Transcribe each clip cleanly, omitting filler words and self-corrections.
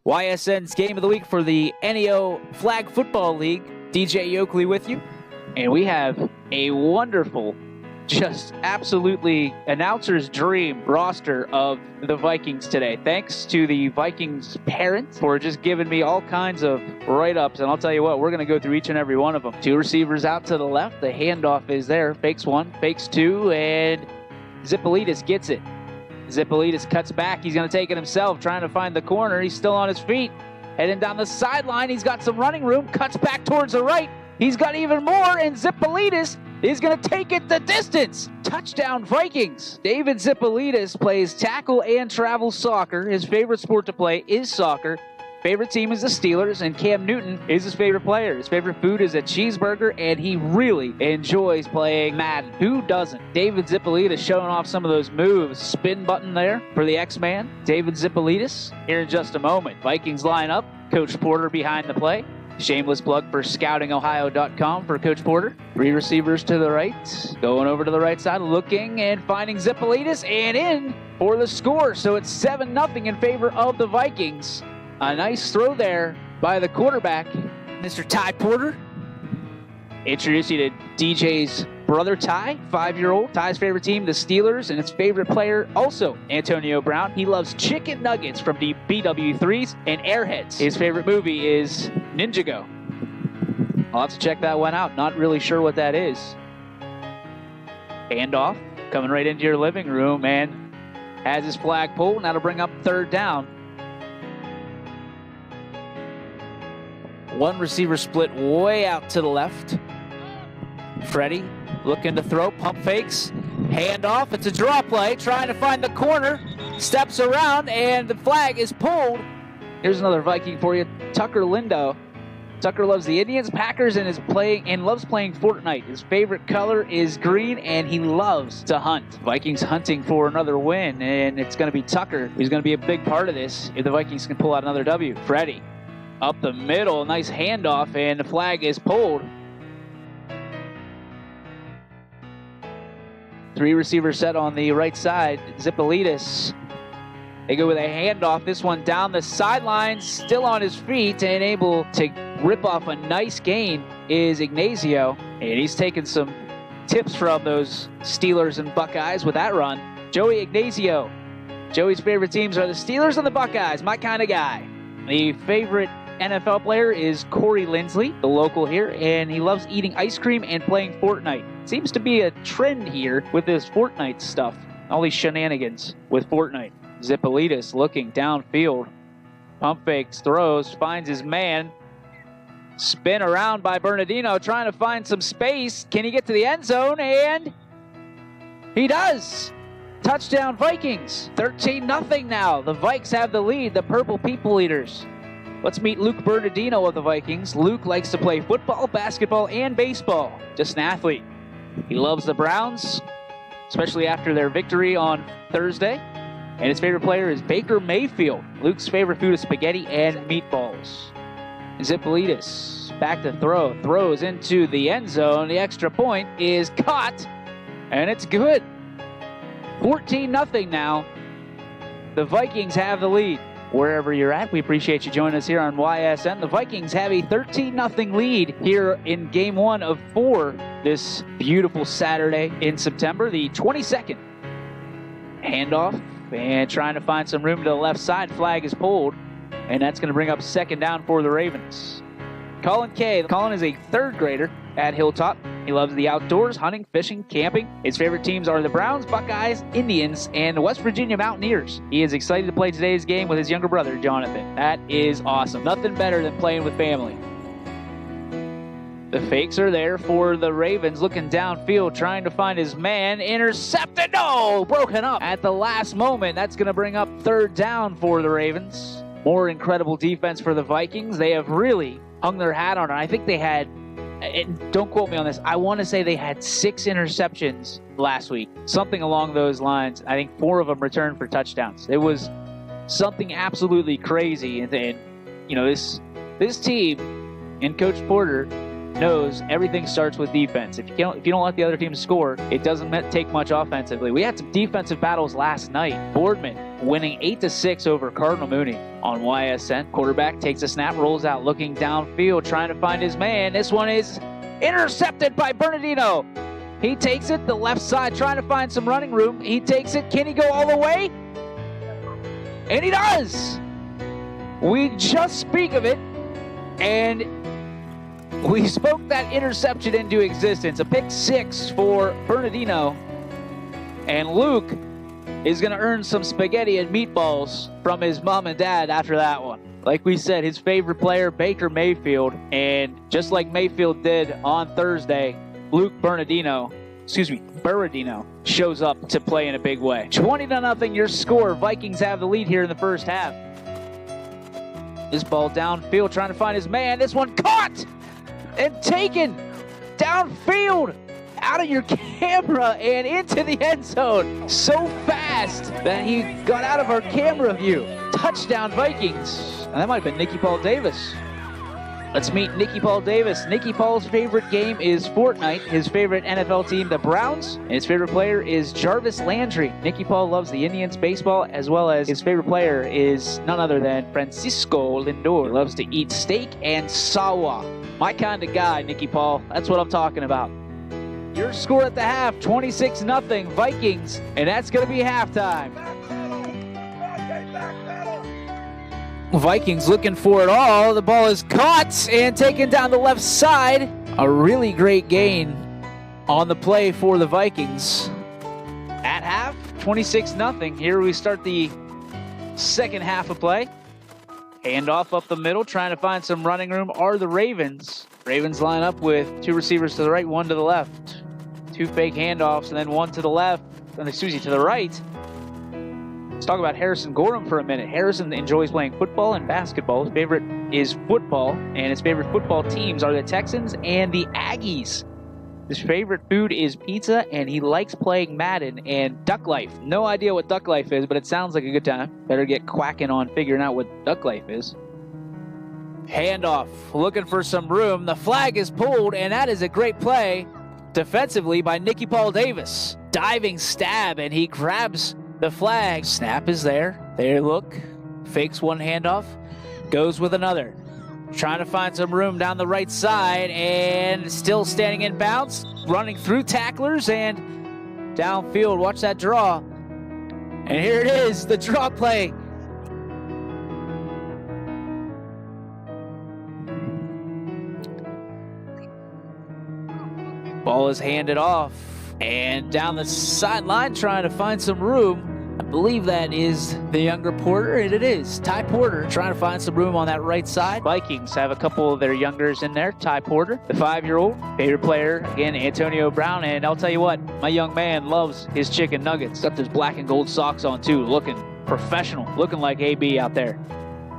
YSN's Game of the Week for the NEO Flag Football League. DJ Yoakley with you. And we have a wonderful, just absolutely announcer's dream roster of the Vikings today. Thanks to the Vikings parents for just giving me all kinds of write-ups. And I'll tell you what, we're going to go through each and every one of them. Two receivers out to the left. The handoff is there. Fakes one, fakes two, and Zipolitis gets it. Zipolitis cuts back. He's going to take it himself, trying to find the corner. He's still on his feet. Heading down the sideline. He's got some running room. Cuts back towards the right. He's got even more, and Zipolitis is going to take it the distance. Touchdown, Vikings. David Zipolitis plays tackle and travel soccer. His favorite sport to play is soccer. Favorite team is the Steelers, and Cam Newton is his favorite player. His favorite food is a cheeseburger, and he really enjoys playing Madden. Who doesn't? David Zipolitis showing off some of those moves. Spin button there for the X-Man. David Zipolitis here in just a moment. Vikings line up. Coach Porter behind the play. Shameless plug for scoutingohio.com for Coach Porter. Three receivers to the right. Going over to the right side, looking and finding Zipolitis, and in for the score. So it's 7-0 in favor of the Vikings. A nice throw there by the quarterback, Mr. Ty Porter. Introduce you to DJ's brother, Ty, 5-year-old. Ty's favorite team, the Steelers, and his favorite player, also Antonio Brown. He loves chicken nuggets from the BW3s and Airheads. His favorite movie is Ninjago. I'll have to check that one out. Not really sure what that is. Handoff, coming right into your living room, and has his flag pulled, and that'll bring up third down. One receiver split way out to the left. Freddie looking to throw, pump fakes, handoff. It's a draw play, trying to find the corner, steps around, and the flag is pulled. Here's another Viking for you, Tucker Lindo. Tucker loves the Indians, Packers, and loves playing Fortnite. His favorite color is green, and he loves to hunt. Vikings hunting for another win, and it's going to be Tucker who's going to be a big part of this if the Vikings can pull out another W. Freddie up the middle, nice handoff, and the flag is pulled. Three receivers set on the right side. Zipolitis. They go with a handoff. This one down the sideline, still on his feet and able to rip off a nice gain is Ignacio. And he's taking some tips from those Steelers and Buckeyes with that run. Joey Ignacio. Joey's favorite teams are the Steelers and the Buckeyes. My kind of guy. The favorite NFL player is Corey Lindsley, the local here, and he loves eating ice cream and playing Fortnite. Seems to be a trend here with this Fortnite stuff. All these shenanigans with Fortnite. Zipolitis looking downfield. Pump fakes, throws, finds his man. Spin around by Bernardino, trying to find some space. Can he get to the end zone? And he does. Touchdown Vikings. 13-0 now. The Vikes have the lead, the Purple People Eaters. Let's meet Luke Bernardino of the Vikings. Luke likes to play football, basketball, and baseball. Just an athlete. He loves the Browns, especially after their victory on Thursday. And his favorite player is Baker Mayfield. Luke's favorite food is spaghetti and meatballs. Zipolitis back to throw. Throws into the end zone. The extra point is caught, and it's good. 14-0 now. The Vikings have the lead. Wherever you're at, we appreciate you joining us here on YSN. The Vikings have a 13-0 lead here in Game 1 of 4 this beautiful Saturday in September, the 22nd. Handoff, and trying to find some room to the left side. Flag is pulled, and that's going to bring up second down for the Ravens. Colin Kay. Colin is a third grader at Hilltop. He loves the outdoors, hunting, fishing, camping. His favorite teams are the Browns, Buckeyes, Indians, and the West Virginia Mountaineers. He is excited to play today's game with his younger brother, Jonathan. That is awesome. Nothing better than playing with family. The fakes are there for the Ravens, looking downfield, trying to find his man. Intercepted. No! Broken up at the last moment. That's going to bring up third down for the Ravens. More incredible defense for the Vikings. They have really hung their hat on it. I think they had, and don't quote me on this, I want to say they had 6 interceptions last week. Something along those lines. I think 4 of them returned for touchdowns. It was something absolutely crazy. And you know, this team and Coach Porter knows everything starts with defense. If you don't let the other team score, it doesn't take much offensively. We had some defensive battles last night. Boardman winning 8-6 over Cardinal Mooney on YSN. Quarterback takes a snap, rolls out, looking downfield, trying to find his man. This one is intercepted by Bernardino. He takes it the left side, trying to find some running room. He takes it. Can he go all the way? And he does. We just speak of it, and we spoke that interception into existence. A pick 6 for Bernardino, and Luke is going to earn some spaghetti and meatballs from his mom and dad after that one. Like we said, his favorite player, Baker Mayfield, and just like Mayfield did on Thursday, Luke Berardino shows up to play in a big way. 20-0 your score. Vikings have the lead here in the first half. This ball downfield, trying to find his man. This one caught and taken downfield, out of your camera and into the end zone so fast that he got out of our camera view. Touchdown Vikings. And that might have been Nicky Paul Davis. Let's meet Nicky Paul Davis. Nicky Paul's favorite game is Fortnite. His favorite NFL team, the Browns. And his favorite player is Jarvis Landry. Nicky Paul loves the Indians baseball, as well as his favorite player is none other than Francisco Lindor. He loves to eat steak and sawa. My kind of guy, Nicky Paul. That's what I'm talking about. Your score at the half, 26-0 Vikings, and that's going to be halftime. Vikings looking for it all. The ball is caught and taken down the left side. A really great gain on the play for the Vikings. At half, 26-0. Here we start the second half of play. Handoff up the middle, trying to find some running room are the Ravens. Ravens line up with 2 receivers to the right, 1 to the left. 2 fake handoffs, and then 1 to the left, to the right. Let's talk about Harrison Gorham for a minute. Harrison enjoys playing football and basketball. His favorite is football, and his favorite football teams are the Texans and the Aggies. His favorite food is pizza, and he likes playing Madden and Duck Life. No idea what Duck Life is, but it sounds like a good time. Better get quacking on figuring out what Duck Life is. Handoff, looking for some room. The flag is pulled, and that is a great play defensively by Nicky Paul Davis. Diving stab, and he grabs the flag. Snap is there. There, look. Fakes one handoff. Goes with another. Trying to find some room down the right side, and still standing in bounds. Running through tacklers and downfield. Watch that draw. And here it is, the draw play. Ball is handed off, and down the sideline trying to find some room. I believe that is the younger Porter, and it is Ty Porter trying to find some room on that right side. Vikings have a couple of their youngers in there. Ty Porter, the 5-year-old, favorite player, again, Antonio Brown, and I'll tell you what, my young man loves his chicken nuggets. Got his black and gold socks on too, looking professional, looking like AB out there.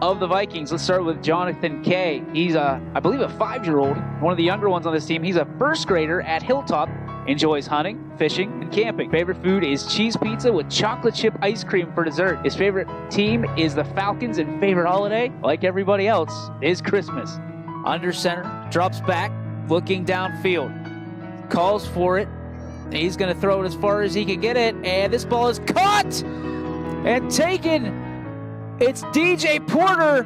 Of the Vikings, let's start with Jonathan Kay. He's I believe a 5-year-old, one of the younger ones on this team. He's a first grader at Hilltop, enjoys hunting, fishing, and camping. Favorite food is cheese pizza with chocolate chip ice cream for dessert. His favorite team is the Falcons, and favorite holiday, like everybody else, is Christmas. Under center, drops back, looking downfield, calls for it. He's gonna throw it as far as he can get it, and this ball is caught and taken. It's DJ Porter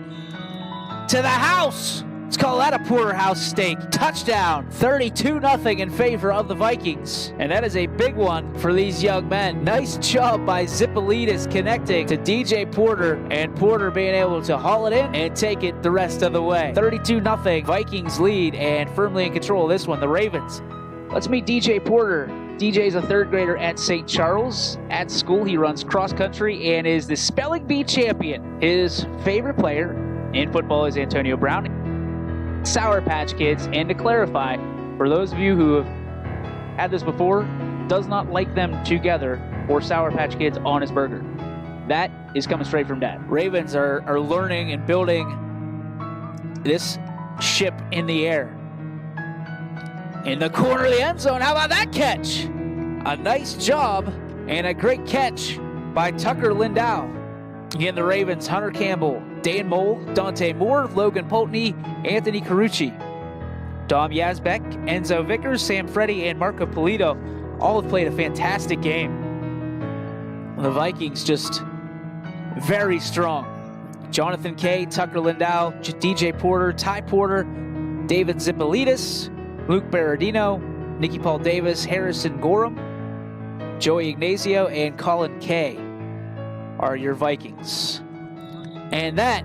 to the house. Let's call that a porterhouse steak. Touchdown, 32-0 in favor of the Vikings. And that is a big one for these young men. Nice job by Zipolidis connecting to DJ Porter, and Porter being able to haul it in and take it the rest of the way. 32-0, Vikings lead, and firmly in control of this one, the Ravens. Let's meet DJ Porter. DJ is a 3rd grader at St. Charles. At school, he runs cross country and is the spelling bee champion. His favorite player in football is Antonio Brown. Sour Patch Kids, and to clarify, for those of you who have had this before, does not like them together or Sour Patch Kids on his burger. That is coming straight from Dad. Ravens are learning and building this ship in the air. In the corner of the end zone, how about that catch? A nice job and a great catch by Tucker Lindau. Again, the Ravens, Hunter Campbell, Dan Mole, Dante Moore, Logan Poltney, Anthony Carucci, Dom Yazbek, Enzo Vickers, Sam Freddy, and Marco Polito all have played a fantastic game. The Vikings just very strong. Jonathan Kay, Tucker Lindau, DJ Porter, Ty Porter, David Zipolidis, Luke Berardino, Nicky Paul Davis, Harrison Gorham, Joey Ignacio, and Colin Kay are your Vikings. And that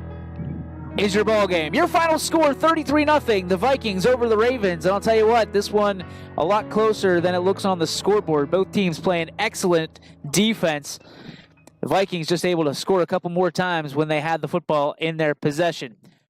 is your ball game. Your final score, 33-0, the Vikings over the Ravens. And I'll tell you what, this one a lot closer than it looks on the scoreboard. Both teams playing excellent defense. The Vikings just able to score a couple more times when they had the football in their possession.